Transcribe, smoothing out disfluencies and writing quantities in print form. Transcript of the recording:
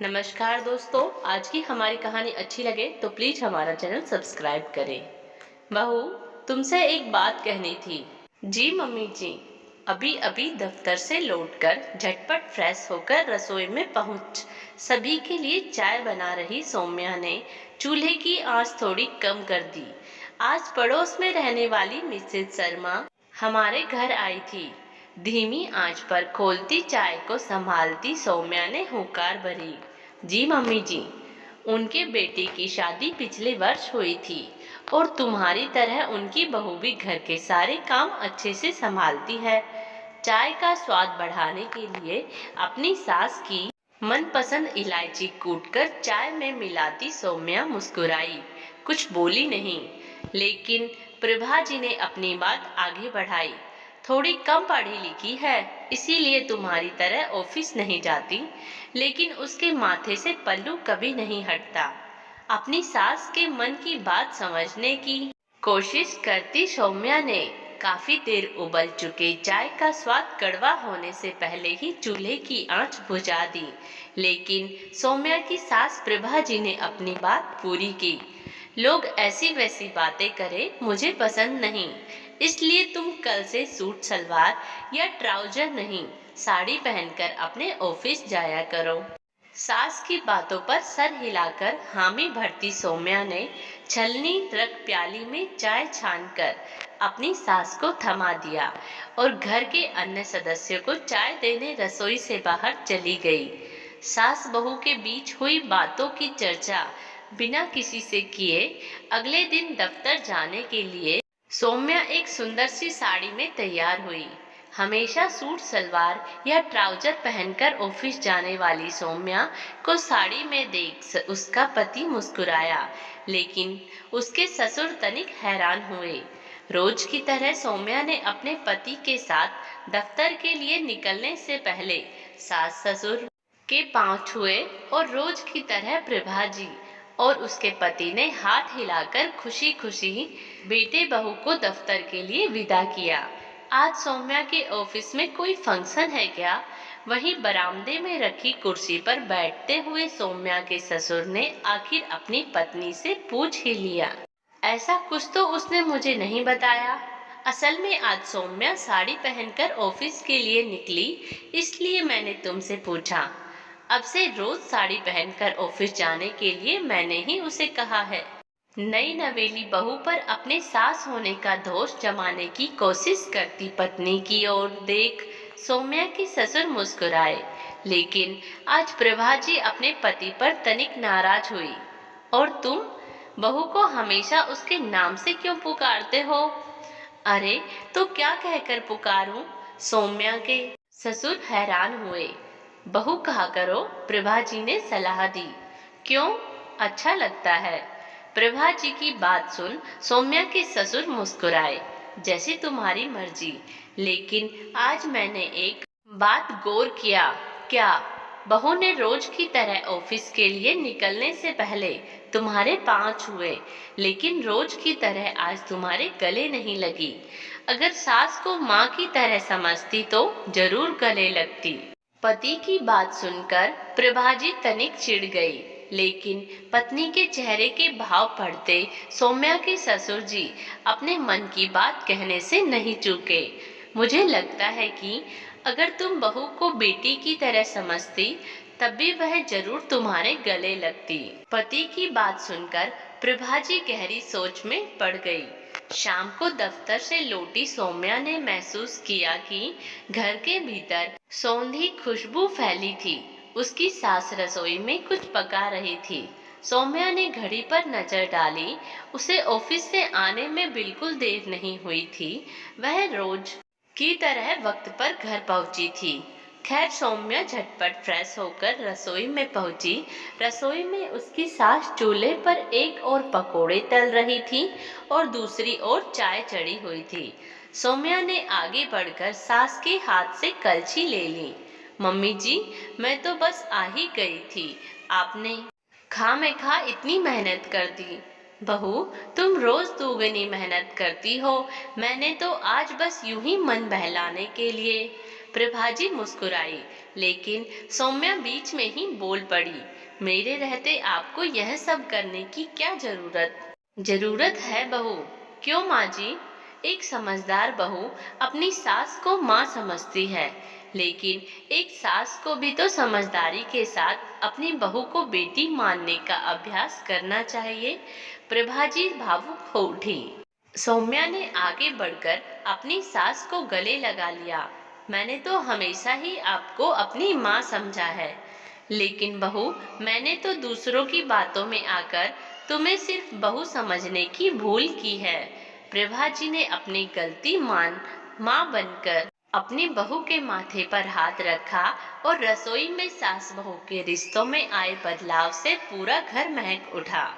नमस्कार दोस्तों, आज की हमारी कहानी अच्छी लगे तो प्लीज हमारा चैनल सब्सक्राइब करें। बहू, तुमसे एक बात कहनी थी। जी मम्मी जी। अभी अभी दफ्तर से लौटकर झटपट फ्रेश होकर रसोई में पहुंच सभी के लिए चाय बना रही सौम्या ने चूल्हे की आंच थोड़ी कम कर दी। आज पड़ोस में रहने वाली मिसेज शर्मा हमारे घर आई थी। धीमी आंच पर खोलती चाय को संभालती सौम्या ने हुंकार भरी। जी मम्मी जी, उनके बेटे की शादी पिछले वर्ष हुई थी और तुम्हारी तरह उनकी बहू भी घर के सारे काम अच्छे से संभालती है। चाय का स्वाद बढ़ाने के लिए अपनी सास की मनपसंद इलायची कूटकर चाय में मिलाती सौम्या मुस्कुराई। कुछ बोली नहीं, लेकिन प्रभा जी ने अपनी बात आगे बढ़ाई। थोड़ी कम पढ़ी लिखी है, इसीलिए तुम्हारी तरह ऑफिस नहीं जाती, लेकिन उसके माथे से पल्लू कभी नहीं हटता। अपनी सास के मन की बात समझने की कोशिश करती सौम्या ने काफी देर उबल चुके चाय का स्वाद कड़वा होने से पहले ही चूल्हे की आंच बुझा दी। लेकिन सौम्या की सास प्रभा जी ने अपनी बात पूरी की। लोग ऐसी वैसी बातें करें मुझे पसंद नहीं, इसलिए तुम कल से सूट सलवार या ट्राउजर नहीं, साड़ी पहनकर अपने ऑफिस जाया करो। सास की बातों पर सर हिलाकर हामी भरती सौम्या ने छलनी रख प्याली में चाय छानकर अपनी सास को थमा दिया और घर के अन्य सदस्यों को चाय देने रसोई से बाहर चली गई। सास बहू के बीच हुई बातों की चर्चा बिना किसी से किए अगले दिन दफ्तर जाने के लिए सौम्या एक सुंदर सी साड़ी में तैयार हुई। हमेशा सूट सलवार या ट्राउजर पहनकर ऑफिस जाने वाली सौम्या को साड़ी में देख उसका पति मुस्कुराया, लेकिन उसके ससुर तनिक हैरान हुए। रोज की तरह सौम्या ने अपने पति के साथ दफ्तर के लिए निकलने से पहले सास ससुर के पांव छुए और रोज की तरह प्रभा जी और उसके पति ने हाथ हिलाकर खुशी खुशी बेटे बहू को दफ्तर के लिए विदा किया। आज सौम्या के ऑफिस में कोई फंक्शन है क्या? वहीं बरामदे में रखी कुर्सी पर बैठते हुए सौम्या के ससुर ने आखिर अपनी पत्नी से पूछ ही लिया। ऐसा कुछ तो उसने मुझे नहीं बताया। असल में आज सौम्या साड़ी पहनकर ऑफिस के लिए निकली, इसलिए मैंने तुमसे पूछा। अब से रोज साड़ी पहनकर ऑफिस जाने के लिए मैंने ही उसे कहा है। नई नवेली बहू पर अपने सास होने का दोष जमाने की कोशिश करती पत्नी की ओर देख सौम्या की ससुर मुस्कुराए, लेकिन आज प्रभा जी अपने पति पर तनिक नाराज हुई। और तुम बहू को हमेशा उसके नाम से क्यों पुकारते हो? अरे तो क्या कहकर पुकारूं? सौम्या के ससुर हैरान हुए। बहू कहा करो, प्रभा जी ने सलाह दी। क्यों? अच्छा लगता है। प्रभा जी की बात सुन सौम्या के ससुर मुस्कुराए। जैसी तुम्हारी मर्जी, लेकिन आज मैंने एक बात गौर किया। क्या? बहू ने रोज की तरह ऑफिस के लिए निकलने से पहले तुम्हारे पांव छुए, लेकिन रोज की तरह आज तुम्हारे गले नहीं लगी। अगर सास को माँ की तरह समझती तो जरूर गले लगती। पति की बात सुनकर प्रभा जी तनिक चिढ़ गई, लेकिन पत्नी के चेहरे के भाव पढ़ते सौम्या के ससुर जी अपने मन की बात कहने से नहीं चूके। मुझे लगता है कि अगर तुम बहू को बेटी की तरह समझती तब भी वह जरूर तुम्हारे गले लगती। पति की बात सुनकर प्रभा जी गहरी सोच में पड़ गई। शाम को दफ्तर से लौटी सौम्या ने महसूस किया कि घर के भीतर सौंधी खुशबू फैली थी। उसकी सास रसोई में कुछ पका रही थी। सौम्या ने घड़ी पर नजर डाली। उसे ऑफिस से आने में बिल्कुल देर नहीं हुई थी। वह रोज की तरह वक्त पर घर पहुंची थी। खैर, सौम्या झटपट फ्रेश होकर रसोई में पहुंची। रसोई में उसकी सास चूल्हे पर एक और पकोड़े तल रही थी और दूसरी ओर चाय चढ़ी हुई थी। सौम्या ने आगे बढ़कर सास के हाथ से कलछी ले ली। मम्मी जी, मैं तो बस आ ही गई थी, आपने खामखा इतनी मेहनत कर दी। बहू, तुम रोज दोगुनी मेहनत करती हो, मैंने तो आज बस यूं ही मन बहलाने के लिए। प्रभा जी मुस्कुराई, लेकिन सौम्या बीच में ही बोल पड़ी, मेरे रहते आपको यह सब करने की क्या जरूरत है बहू। क्यों माँ जी? एक समझदार बहू अपनी सास को माँ समझती है, लेकिन एक सास को भी तो समझदारी के साथ अपनी बहू को बेटी मानने का अभ्यास करना चाहिए। प्रभा जी भावुक हो उठी। सौम्या ने आगे बढ़कर अपनी सास को गले लगा लिया। मैंने तो हमेशा ही आपको अपनी माँ समझा है, लेकिन बहू मैंने तो दूसरों की बातों में आकर तुम्हें सिर्फ बहू समझने की भूल की है। प्रभा जी ने अपनी गलती मान माँ बनकर अपनी बहू के माथे पर हाथ रखा और रसोई में सास बहू के रिश्तों में आए बदलाव से पूरा घर महक उठा।